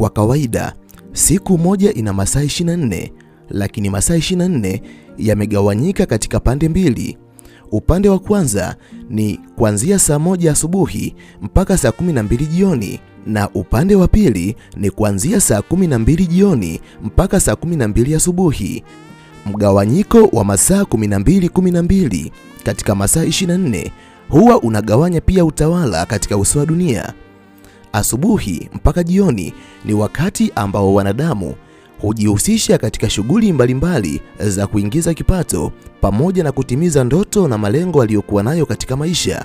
Kwa kawaida, siku moja ina masaa 24, lakini masaa 24 yamegawanyika katika pande mbili. Upande wa kwanza ni kuanzia saa 1 asubuhi mpaka saa 12 jioni, na upande wa pili ni kuanzia saa 12 jioni mpaka saa 12 asubuhi. Mgawanyiko wa masaa 12 katika masaa 24 huwa unagawanya pia utawala katika uso wa dunia. Asubuhi mpaka jioni ni wakati ambao wanadamu hujihusisha katika shughuli mbalimbali za kuingiza kipato pamoja na kutimiza ndoto na malengo aliyokuwa nayo katika maisha.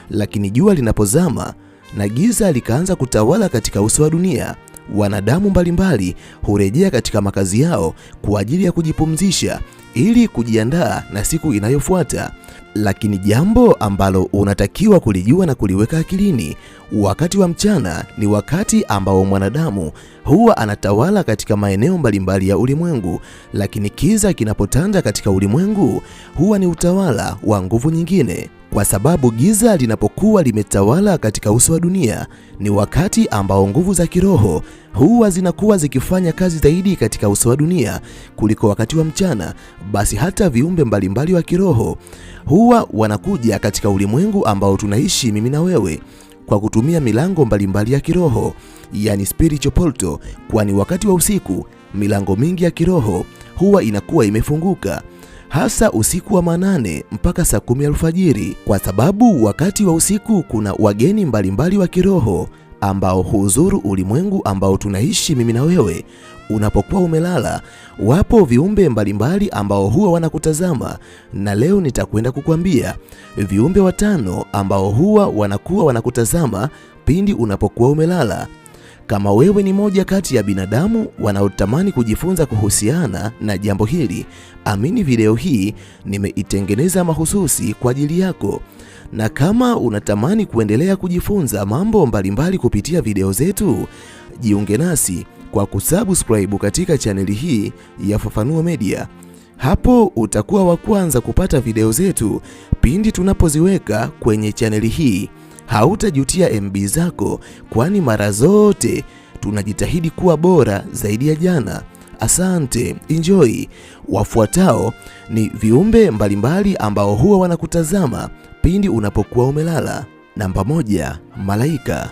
Lakini jua linapozama na giza likaanza kutawala katika uso wa dunia, wanadamu mbalimbali hurejea katika makazi yao kwa ajili ya kujipumzisha ili kujiandaa na siku inayofuata. Lakini jambo ambalo unatakiwa kulijua na kuliweka akilini, wakati wa mchana ni wakati ambao mwanadamu huwa anatawala katika maeneo mbalimbali ya ulimwengu, lakini kiza kinapotanda katika ulimwengu huwa ni utawala wa nguvu nyingine. Kwa sababu giza linapokuwa limetawala katika uso wa dunia, ni wakati ambao nguvu za kiroho huwa zinakuwa zikifanya kazi zaidi katika uso wa dunia kuliko wakati wa mchana. Basi hata viumbe mbalimbali wa kiroho huwa wanakuja katika ulimwengu ambao tunaishi mimi na wewe kwa kutumia milango mbalimbali ya kiroho, yani spiritual portal, kwani wakati wa usiku milango mingi ya kiroho huwa inakuwa imefunguka, hasa usiku wa manane mpaka saa 10 alfajiri, kwa sababu wakati wa usiku kuna wageni mbalimbali wa kiroho ambao huzuru ulimwengu ambao tunaishi mimi na wewe. Unapokuwa umelala, wapo viumbe mbalimbali ambao huwa wanakutazama, na leo nitakwenda kukwambia viumbe 5 ambao huwa wanakuwa wanakutazama pindi unapokuwa umelala. Kama wewe ni moja kati ya binadamu wanaotamani kujifunza kuhusiana na jambo hili, amini video hii nimeitengeneza mahususi kwa ajili yako. Na kama unatamani kuendelea kujifunza mambo mbalimbali kupitia video zetu, jiunge nasi kwa kusubscribe katika chaneli hii ya Fafanuo Media. Hapo utakuwa wa kwanza kupata video zetu pindi tunapoziweka kwenye chaneli hii. Hautajutia MB zako, kwani mara zote tunajitahidi kuwa bora zaidi ya jana. Asante, enjoy. Wafuatao ni viumbe mbalimbali ambao huwa wanakutazama pindi unapokuwa umelala. Namba 1, malaika.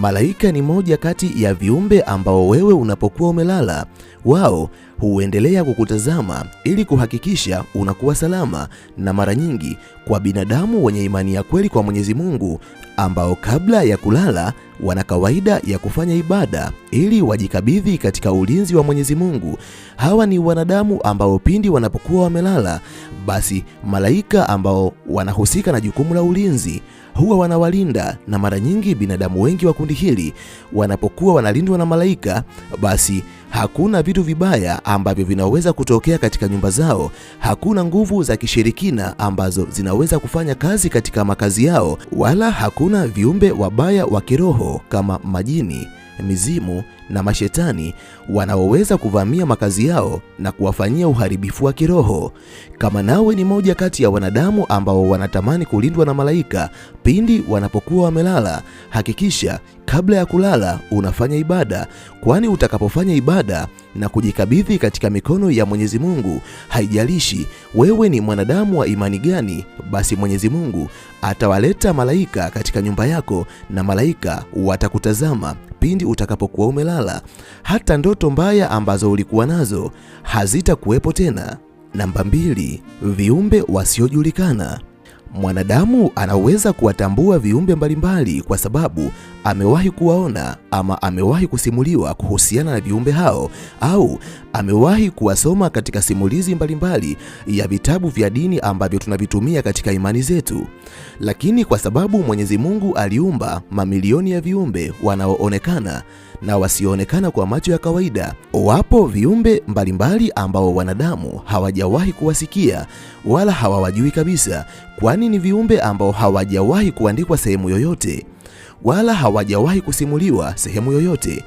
Malaika ni moja kati ya viumbe ambao wewe unapokuwa umelala, wao huendelea kukutazama ili kuhakikisha unakuwa salama. Na mara nyingi kwa binadamu wenye imani ya kweli kwa Mwenyezi Mungu, ambao kabla ya kulala wana kawaida ya kufanya ibada ili wajikabidhi katika ulinzi wa Mwenyezi Mungu. Hawa ni wanadamu ambao pindi wanapokuwa wamelala, basi malaika ambao wanahusika na jukumu la ulinzi huwa wanawalinda. Na mara nyingi binadamu wengi wa kundi hili wanapokuwa wanalindwa na malaika, basi hakuna vitu vibaya ambavyo vinaweza kutokea katika nyumba zao. Hakuna nguvu za kishirikina ambazo zinaweza kufanya kazi katika makazi yao, wala hakuna viumbe wabaya wa kiroho kama majini, mizimu na mashetani wanaoweza kuvamia makazi yao na kuwafanyia uharibifu wa kiroho. Kama nawe ni moja kati ya wanadamu ambao wanatamani kulindwa na malaika pindi wanapokuwa wamelala, hakikisha kabla ya kulala unafanya ibada, kwani utakapofanya ibada na kujikabidhi katika mikono ya Mwenyezi Mungu, haijalishi wewe ni mwanadamu wa imani gani, basi Mwenyezi Mungu atawaleta malaika katika nyumba yako, na malaika watakutazama pindi utakapokuwa umelala. Hata ndoto mbaya ambazo ulikuwa nazo hazitakuwepo tena. Namba 2, viumbe wasiojulikana. Mwanadamu anaweza kuwatambua viumbe mbalimbali kwa sababu amewahi kuwaona ama amewahi kusimuliwa kuhusiana na viumbe hao, au amewahi kuwasoma katika simulizi mbalimbali ya vitabu vya dini ambavyo tunavitumia katika imani zetu. Lakini kwa sababu Mwenyezi Mungu aliumba mamilioni ya viumbe wanaoonekana na wasioonekana kwa macho ya kawaida, wapo viumbe mbalimbali ambao wanadamu hawajawahi kuwasikia wala hawawajui kabisa, kwani ni viumbe ambao hawajawahi kuandikwa sehemu yoyote wala hawajawahi kusimuliwa sehemu yoyote.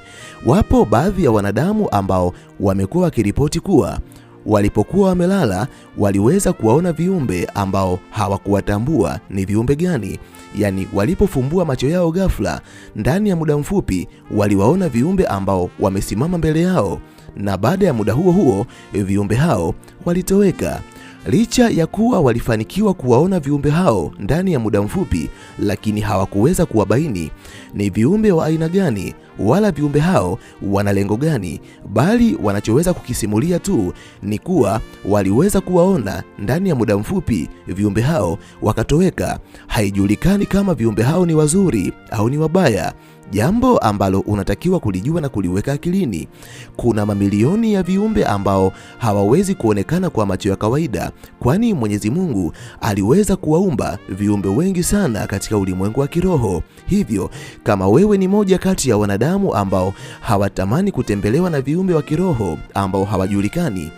Wapo baadhi ya wanadamu ambao wamekuwa wakiripoti kuwa Walipokuwa wamelala, waliweza kuwaona viumbe ambao hawakuwatambua ni viumbe gani. Yaani walipofumbua macho yao ghafla, ndani ya muda mfupi waliwaona viumbe ambao wamesimama mbele yao, na baada ya muda huo huo viumbe hao walitoweka. Licha ya kuwa walifanikiwa kuwaona viumbe hao ndani ya muda mfupi, lakini hawakuweza kuwabaini ni viumbe wa aina gani wala viumbe hao wana lengo gani, bali wanachoweza kukisimulia tu ni kuwa waliweza kuwaona ndani ya muda mfupi viumbe hao wakatoweka. Haijulikani kama viumbe hao ni wazuri au ni wabaya, jambo ambalo unatakiwa kulijua na kuliweka akilini. Kuna mamilioni ya viumbe ambao hawawezi kuonekana kwa macho ya kawaida, kwani Mwenyezi Mungu aliweza kuwaumba viumbe wengi sana katika ulimwengu wa kiroho. Hivyo kama wewe ni moja kati ya wanadamu ambao hawatamani kutembelewa na viumbe wa kiroho ambao hawajulikani,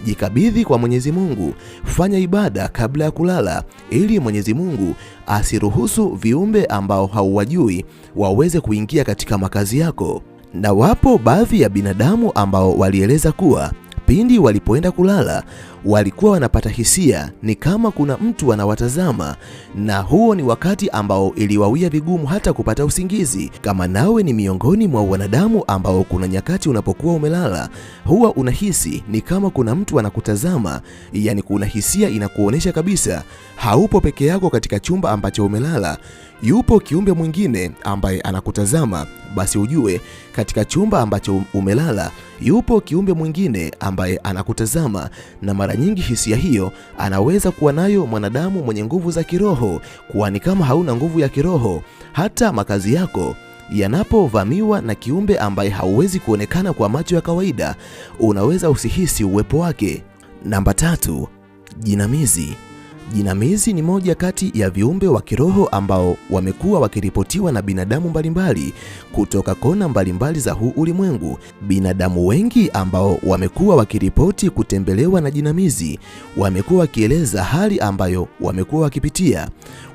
jikabidhi kwa Mwenyezi Mungu, fanya ibada kabla ya kulala, ili Mwenyezi Mungu asiruhusu viumbe ambao hauwajui waweze kuingia katika makazi yako. Na wapo baadhi ya binadamu ambao walieleza kuwa pindi walipoenda kulala walikuwa wanapata hisia ni kama kuna mtu anawatazama, na huo ni wakati ambao iliwawia vigumu hata kupata usingizi. Kama nawe ni miongoni mwa wanadamu ambao kuna nyakati unapokuwa umelala huwa unahisi ni kama kuna mtu anakutazama, yani kuna hisia inakuonesha kabisa haupo peke yako katika chumba ambacho umelala, yupo kiumbe mwingine ambaye anakutazama, basi ujue katika chumba ambacho umelala yupo kiumbe mwingine ambaye anakutazama. Na mara nyingi hisia hiyo anaweza kuwa nayo mwanadamu mwenye nguvu za kiroho, kwani kama hauna nguvu ya kiroho, hata makazi yako yanapovamiwa na kiumbe ambaye hauwezi kuonekana kwa macho ya kawaida, unaweza usihisi uwepo wake. Namba 3, jinamizi. Jinamizi ni moja kati ya viumbe wa kiroho ambao wamekuwa wakiripotiwa na binadamu mbalimbali kutoka kona mbalimbali za huu ulimwengu. Binadamu wengi ambao wamekuwa wakiripoti kutembelewa na jinamizi wamekuwa wakieleza hali ambayo wamekuwa wakipitia.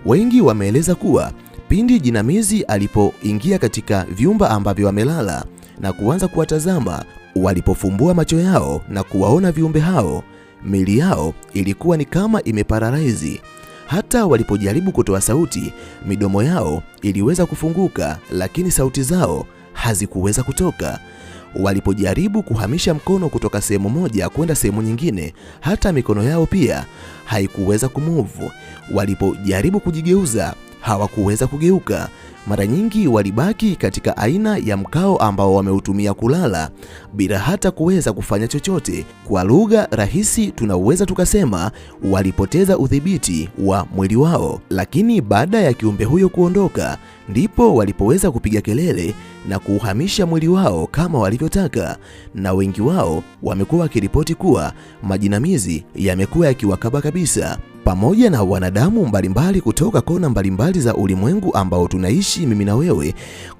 Wengi wameeleza kuwa pindi jinamizi alipoingia katika vyumba ambavyo wamelala na kuanza kuwatazama, walipofumbua macho yao na kuwaona viumbe hao, mili yao ilikuwa ni kama imeparalaizi. Hata walipojaribu kutoa sauti, midomo yao iliweza kufunguka, lakini sauti zao hazikuweza kutoka. Walipojaribu kuhamisha mkono kutoka sehemu moja kwenda sehemu nyingine, hata mikono yao pia haikuweza kumove. Walipojaribu kujigeuza, hawakuweza kugeuka. Mara nyingi walibaki katika aina ya mkao ambao wameutumia kulala bila hata kuweza kufanya chochote. Kwa lugha rahisi tunaweza tukasema walipoteza udhibiti wa mwili wao. Lakini baada ya kiumbe huyo kuondoka, ndipo walipoweza kupiga kelele na kuuhamisha mwili wao kama walivyotaka. Na wengi wao wamekuwa wakiripoti kuwa majinamizi yamekuwa yakiwakaba kabisa. Pamoja na wanadamu mbalimbali kutoka kona mbalimbali za ulimwengu ambao tunaishi mimi na wewe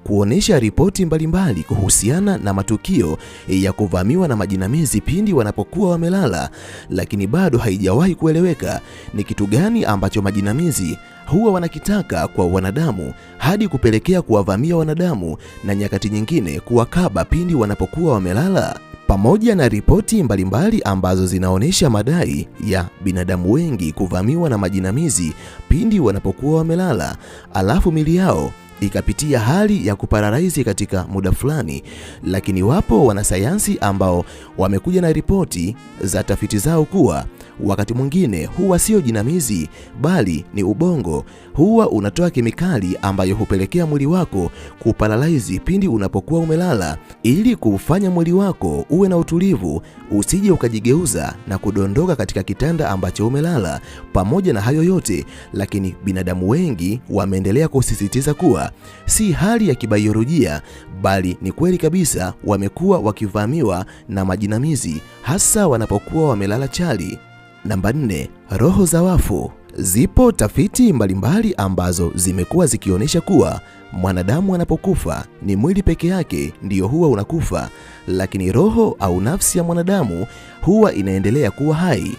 kuonesha ripoti mbalimbali kuhusiana na matukio ya kuvamiwa na majinamizi pindi wanapokuwa wamelala, lakini bado haijawahi kueleweka ni kitu gani ambacho majinamizi huwa wanakitaka kwa wanadamu hadi kupelekea kuwavamia wanadamu na nyakati nyingine kuwakaba pindi wanapokuwa wamelala. Pamoja na ripoti mbalimbali ambazo zinaonesha madai ya binadamu wengi kuvamiwa na majinamizi pindi wanapokuwa wamelala, alafu mili yao ikapitia hali ya kuparalaizi katika muda fulani, lakini wapo wanasayansi ambao wamekuja na ripoti za tafiti zao kuwa wakati mwingine huwa sio jinamizi bali ni ubongo huwa unatoa kemikali ambayo hupelekea mwili wako kuparalaizi pindi unapokuwa umelala, ili kufanya mwili wako uwe na utulivu, usije ukajigeuza na kudondoka katika kitanda ambacho umelala. Pamoja na hayo yote, lakini binadamu wengi wameendelea kusisitiza kuwa si hali ya kibiolojia bali ni kweli kabisa wamekuwa wakivamiwa na majinamizi hasa wanapokuwa wamelala chali. Namba 4, roho za wafu. Zipo tafiti mbalimbali ambazo zimekuwa zikionyesha kuwa mwanadamu anapokufa ni mwili peke yake ndiyo huwa unakufa, lakini roho au nafsi ya mwanadamu huwa inaendelea kuwa hai.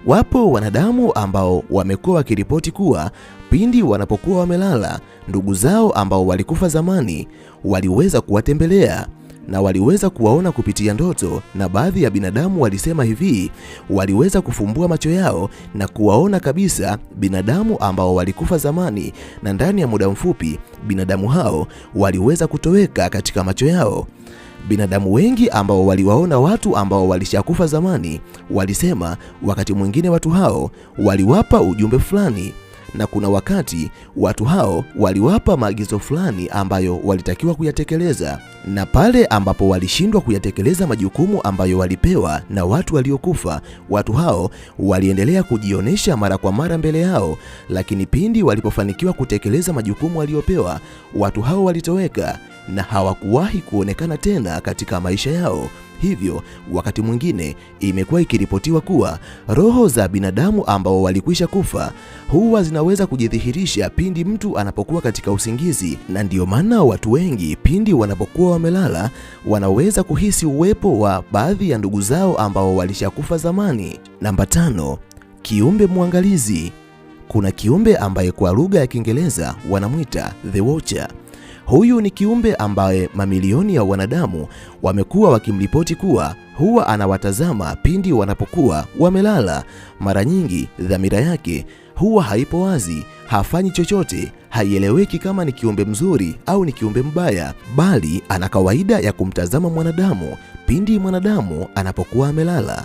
Wapo wanadamu ambao wamekuwa wakiripoti kuwa pindi wanapokuwa wamelala, ndugu zao ambao walikufa zamani waliweza kuwatembelea na waliweza kuwaona kupitia ndoto, na baadhi ya binadamu walisema hivi, waliweza kufumbua macho yao na kuwaona kabisa binadamu ambao walikufa zamani, na ndani ya muda mfupi binadamu hao waliweza kutoweka katika macho yao. Binadamu wengi ambao waliwaona watu ambao walishakufa zamani walisema wakati mwingine watu hao waliwapa ujumbe fulani, na kuna wakati watu hao waliwapa maagizo fulani ambayo walitakiwa kuyatekeleza, na pale ambapo walishindwa kuyatekeleza majukumu ambayo walipewa na watu waliokufa, watu hao waliendelea kujionesha mara kwa mara mbele yao, lakini pindi walipofanikiwa kutekeleza majukumu waliopewa, watu hao walitoweka na hawakuwahi kuonekana tena katika maisha yao. Hivyo wakati mwingine imekuwa ikiripotiwa kuwa roho za binadamu ambao walikwisha kufa huwa zinaweza kujidhihirisha pindi mtu anapokuwa katika usingizi, na ndiyo maana watu wengi pindi wanapokuwa wamelala wanaweza kuhisi uwepo wa baadhi ya ndugu zao ambao walishakufa zamani. Namba 5, kiumbe mwangalizi. Kuna kiumbe ambaye kwa lugha ya Kiingereza wanamwita The Watcher. Huyu ni kiumbe ambaye mamilioni ya wanadamu wamekuwa wakimripoti kuwa huwa anawatazama pindi wanapokuwa wamelala. Mara nyingi dhamira yake huwa haipo wazi, hafanyi chochote, haieleweki kama ni kiumbe mzuri au ni kiumbe mbaya, bali ana kawaida ya kumtazama mwanadamu pindi mwanadamu anapokuwa amelala.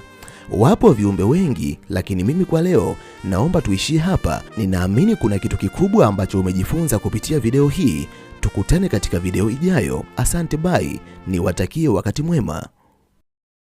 Wapo viumbe wengi, lakini mimi kwa leo naomba tuishie hapa. Ninaamini kuna kitu kikubwa ambacho umejifunza kupitia video hii. Tukutane katika video ijayo. Asante, bye. Niwatakie wakati mwema.